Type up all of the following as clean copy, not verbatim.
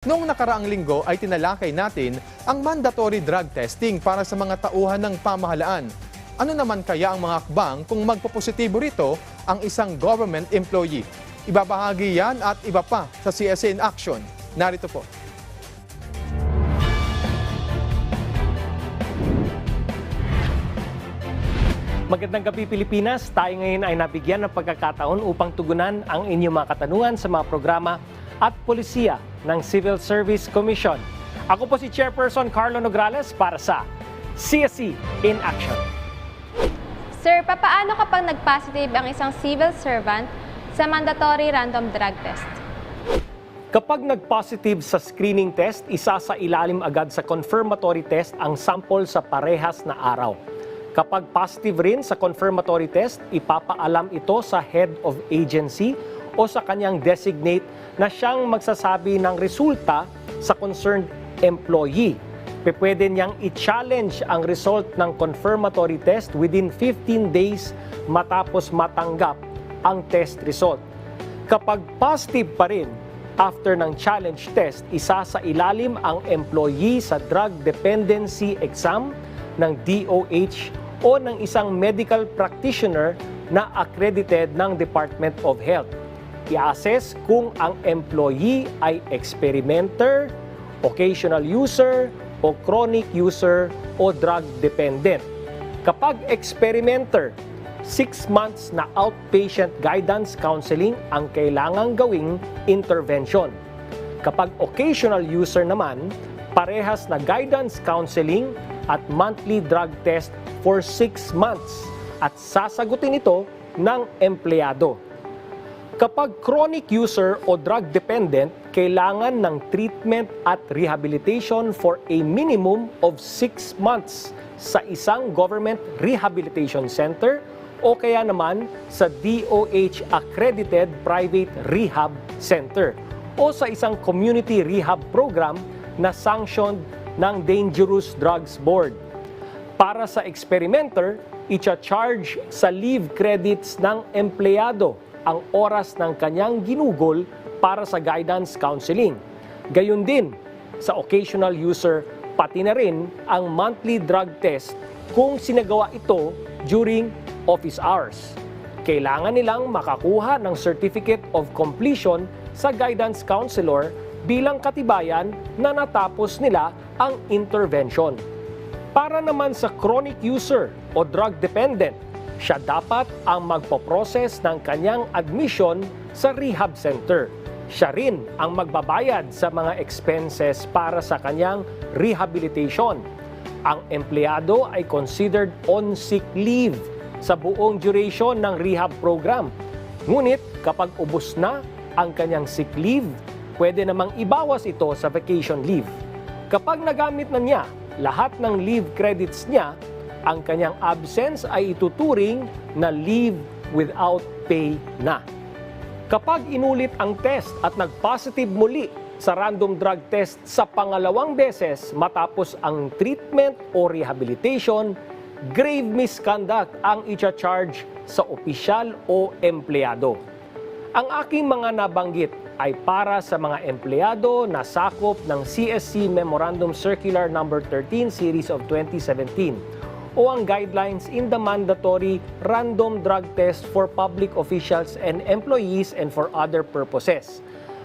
Noong nakaraang linggo ay tinalakay natin ang mandatory drug testing para sa mga tauhan ng pamahalaan. Ano naman kaya ang mga hakbang kung magpopositibo rito ang isang government employee? Ibabahagi yan at iba pa sa CSA in Action. Narito po. Magandang gabi Pilipinas, tayo ngayon ay nabigyan ng pagkakataon upang tugunan ang inyong mga katanungan sa mga programa at polisiya ng Civil Service Commission. Ako po si Chairperson Carlo Nograles para sa CSE in Action. Sir, papaano kapag nag-positive ang isang civil servant sa mandatory random drug test? Kapag nag-positive sa screening test, isa sa ilalim agad sa confirmatory test ang sample sa parehas na araw. Kapag positive rin sa confirmatory test, ipapaalam ito sa head of agency o sa kanyang designate na siyang magsasabi ng resulta sa concerned employee. Pwede niyang i-challenge ang result ng confirmatory test within 15 days matapos matanggap ang test result. Kapag positive pa rin after ng challenge test, isa sa ilalim ang employee sa drug dependency exam ng DOH o ng isang medical practitioner na accredited ng Department of Health. I-assess kung ang employee ay experimenter, occasional user, o chronic user o drug dependent. Kapag experimenter, 6 months na outpatient guidance counseling ang kailangang gawing intervention. Kapag occasional user naman, parehas na guidance counseling at monthly drug test for 6 months at sasagutin ito ng empleyado. Kapag chronic user o drug dependent, kailangan ng treatment at rehabilitation for a minimum of 6 months sa isang government rehabilitation center o kaya naman sa DOH accredited private rehab center o sa isang community rehab program na sanctioned ng Dangerous Drugs Board. Para sa experimenter, i-charge sa leave credits ng empleyado ang oras ng kanyang ginugol para sa guidance counseling. Gayon din sa occasional user, pati na rin ang monthly drug test kung sinagawa ito during office hours. Kailangan nilang makakuha ng Certificate of Completion sa guidance counselor bilang katibayan na natapos nila ang intervention. Para naman sa chronic user o drug dependent, siya dapat ang magpo-process ng kanyang admission sa rehab center. Siya rin ang magbabayad sa mga expenses para sa kanyang rehabilitation. Ang empleyado ay considered on sick leave sa buong duration ng rehab program. Ngunit kapag ubos na ang kanyang sick leave, pwede namang ibawas ito sa vacation leave. Kapag nagamit na niya lahat ng leave credits niya, ang kanyang absence ay ituturing na leave without pay na. Kapag inulit ang test at nag-positive muli sa random drug test sa pangalawang beses matapos ang treatment o rehabilitation, grave misconduct ang i-charge sa opisyal o empleyado. Ang aking mga nabanggit ay para sa mga empleyado na sakop ng CSC Memorandum Circular No. 13 Series of 2017 o ang guidelines in the mandatory random drug test for public officials and employees and for other purposes.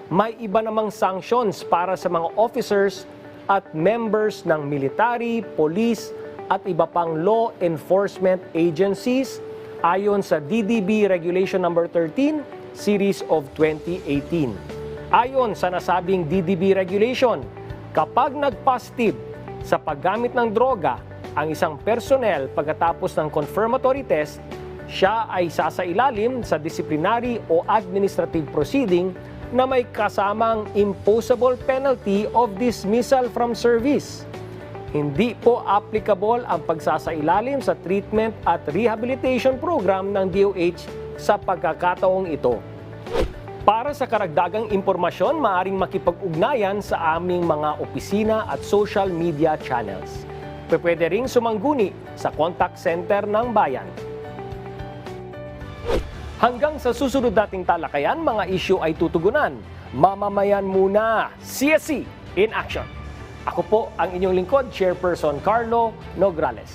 May iba namang sanctions para sa mga officers at members ng military, police at iba pang law enforcement agencies ayon sa DDB Regulation No. 13 Series of 2018. Ayon sa nasabing DDB regulation, kapag nag-positive sa paggamit ng droga ang isang personnel pagkatapos ng confirmatory test, siya ay sasailalim sa disciplinary o administrative proceeding na may kasamang imposable penalty of dismissal from service. Hindi po applicable ang pagsasailalim sa treatment at rehabilitation program ng DOH sa pagkakataong ito. Para sa karagdagang impormasyon, maaaring makipag-ugnayan sa aming mga opisina at social media channels. Pwede ring sumangguni sa contact center ng bayan. Hanggang sa susunod nating talakayan, mga issue ay tutugunan. Mamamayan muna, CSC in action. Ako po ang inyong lingkod, Chairperson Carlo Nograles.